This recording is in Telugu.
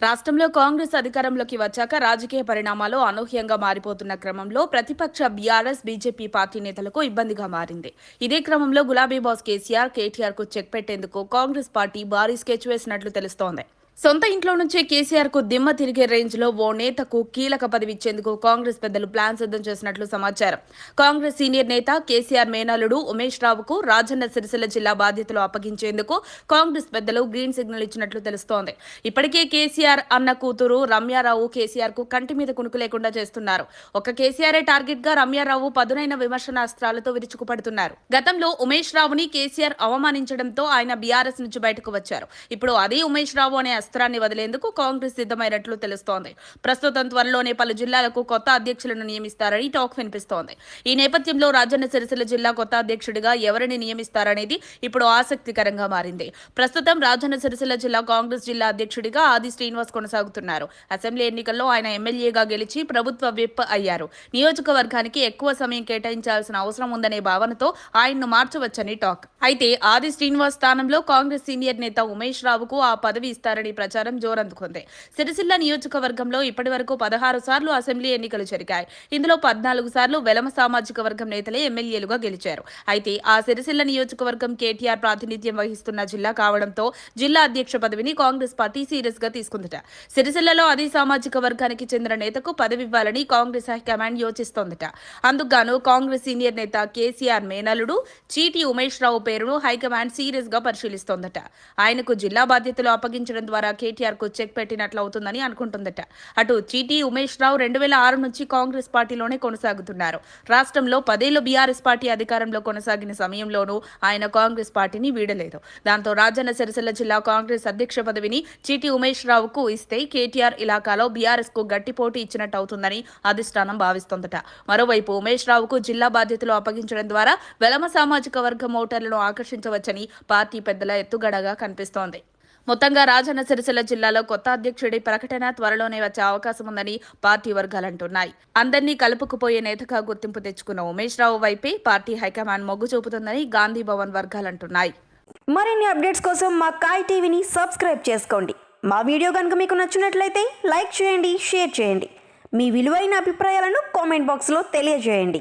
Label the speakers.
Speaker 1: రాష్ట్రంలో కాంగ్రెస్ అధికారంలోకి వచ్చాక రాజకీయ పరిణామాలు అనూహ్యంగా మారిపోతున్న క్రమంలో ప్రతిపక్ష బీఆర్ఎస్ బీజేపీ పార్టీ నేతలకు ఇబ్బందిగా మారింది. ఇదే క్రమంలో గులాబీ బాస్ కేటీఆర్ కు చెక్ పెట్టేందుకు కాంగ్రెస్ పార్టీ భారీ స్కెచ్ వేసినట్లు తెలుస్తోంది. సొంత ఇంట్లో నుంచే కేసీఆర్ కు దిమ్మ తిరిగే రేంజ్ లో ఓ నేతకు కీలక పదవి ఇచ్చేందుకు కాంగ్రెస్ పెద్దలు ప్లాన్ సిద్ధం చేసినట్లు సమాచారం. కాంగ్రెస్ సీనియర్ నేత కేసీఆర్ మేనల్లుడు ఉమేష్ రావుకు రాజన్న సిరిసిల్ల జిల్లా బాధ్యతలు అప్పగించేందుకు కాంగ్రెస్ పెద్దలు గ్రీన్ సిగ్నల్ ఇచ్చినట్లు తెలుస్తోంది. ఇప్పటికే కేసీఆర్ అన్న కూతురు రమ్యారావు కేసీఆర్ కు కంటి మీద కునుకు లేకుండా చేస్తున్నారు. ఒక కేసీఆర్ టార్గెట్ గా రమ్యారావు పదునైన విమర్శనాస్త్రాలతో విరుచుకుపడుతున్నారు. గతంలో ఉమేష్ రావుని కేసీఆర్ అవమానించడంతో ఆయన బీఆర్ఎస్ నుంచి బయటకు వచ్చారు. ఇప్పుడు అదే ఉమేష్ రావు అనే అస్త్రాన్ని వదిలేందుకు కాంగ్రెస్ సిద్ధమైనట్లు తెలుస్తోంది. ప్రస్తుతం త్వరలోనే పలు జిల్లాలకు కొత్త అధ్యక్షులను నియమిస్తారని టాక్ వినిపిస్తోంది. ఈ నేపథ్యంలో రాజన్న సిరిసిల్ల జిల్లా కొత్త అధ్యక్షుడిగా ఎవరిని నియమిస్తారనేది ఇప్పుడు ఆసక్తికరంగా మారింది. ప్రస్తుతం రాజన్న సిరిసిల్ల జిల్లా కాంగ్రెస్ జిల్లా అధ్యక్షుడిగా ఆది శ్రీనివాస్ కొనసాగుతున్నారు. అసెంబ్లీ ఎన్నికల్లో ఆయన ఎమ్మెల్యేగా గెలిచి ప్రభుత్వ విప్ అయ్యారు. నియోజకవర్గానికి ఎక్కువ సమయం కేటాయించాల్సిన అవసరం ఉందనే భావనతో ఆయన్ను మార్చవచ్చని టాక్. అయితే ఆది శ్రీనివాస్ స్థానంలో కాంగ్రెస్ సీనియర్ నేత ఉమేష్ రావుకు ఆ పదవి ఇస్తారని ప్రచారం జోరందుకుంది. సిరిసిల్ల నియోజకవర్గంలో ఇప్పటి వరకు 16 సార్లు అసెంబ్లీ ఎన్నికలు జరిగాయి. ఇందులో 14 సార్లు వెలమ సామాజిక వర్గం నేతలే ఎమ్మెల్యేలుగా గెలిచారు. అయితే ఆ సిరిసిల్ల నియోజకవర్గం కేటీఆర్ ప్రాతినిధ్యం వహిస్తున్న జిల్లా కావడంతో జిల్లా అధ్యక్ష పదవిని కాంగ్రెస్ పార్టీ సీరియస్ గా తీసుకుందట. సిరిసిల్లలో అదే సామాజిక వర్గానికి చెందిన నేతకు పదవి ఇవ్వాలని కాంగ్రెస్ హైకమాండ్ యోచిస్తోందట. అందుకుగాను కాంగ్రెస్ సీనియర్ నేత కేసీఆర్ మేనల్లుడు చీటీ ఉమేష్ రావు పేరును హైకమాండ్ సీరియస్ గా పరిశీలిస్తోందట. ఆయనకు జిల్లా బాధ్యతలు అప్పగించడం ద్వారా కేటీఆర్ కు చెక్ పెట్టినట్లవుతుందని అనుకుంటుందట. అటు చీటీ ఉమేష్ రావు 2006 నుంచి కాంగ్రెస్ పార్టీలోనే కొనసాగుతున్నారు. రాష్ట్రంలో 10 ఏళ్లు బీఆర్ఎస్ పార్టీ అధికారంలో కొనసాగిన సమయంలోనూ ఆయన కాంగ్రెస్ పార్టీని వీడలేదు. దాంతో రాజన్న సిరిసిల్ల జిల్లా కాంగ్రెస్ అధ్యక్ష పదవిని చీటీ ఉమేష్ రావుకు ఇస్తే కేటీఆర్ ఇలాకాలో బీఆర్ఎస్ కు గట్టి పోటీ ఇచ్చినట్టు అవుతుందని అధిష్టానం భావిస్తోందట. మరోవైపు ఉమేష్ రావుకు జిల్లా బాధ్యతలు అప్పగించడం ద్వారా వెలమ సామాజిక వర్గం ఓటర్లను ఆకర్షించవచ్చని పార్టీ పెద్దల ఎత్తుగడగా కనిపిస్తోంది. మొత్తంగా రాజన్న సిరిసిల్ల జిల్లాలో కొత్త అధ్యక్షుడి ప్రకటన త్వరలోనే వచ్చే అవకాశం ఉందని పార్టీ వర్గాలంటున్నాయి. అందరినీ కలుపుకుపోయే నేతగా గుర్తింపు తెచ్చుకున్న ఉమేష్ రావు వైపే పార్టీ హైకమాండ్ మొగ్గు చూపుతుందని గాంధీ భవన్ వర్గాలంటున్నాయి.
Speaker 2: మరిన్ని అప్డేట్స్ కోసం మా కాయ్ టీవీని సబ్స్క్రైబ్ చేసుకోండి. మా వీడియో కనుక మీకు నచ్చినట్లయితే లైక్ చేయండి, షేర్ చేయండి. మీ విలువైన అభిప్రాయాలను కామెంట్ బాక్స్లో తెలియజేయండి.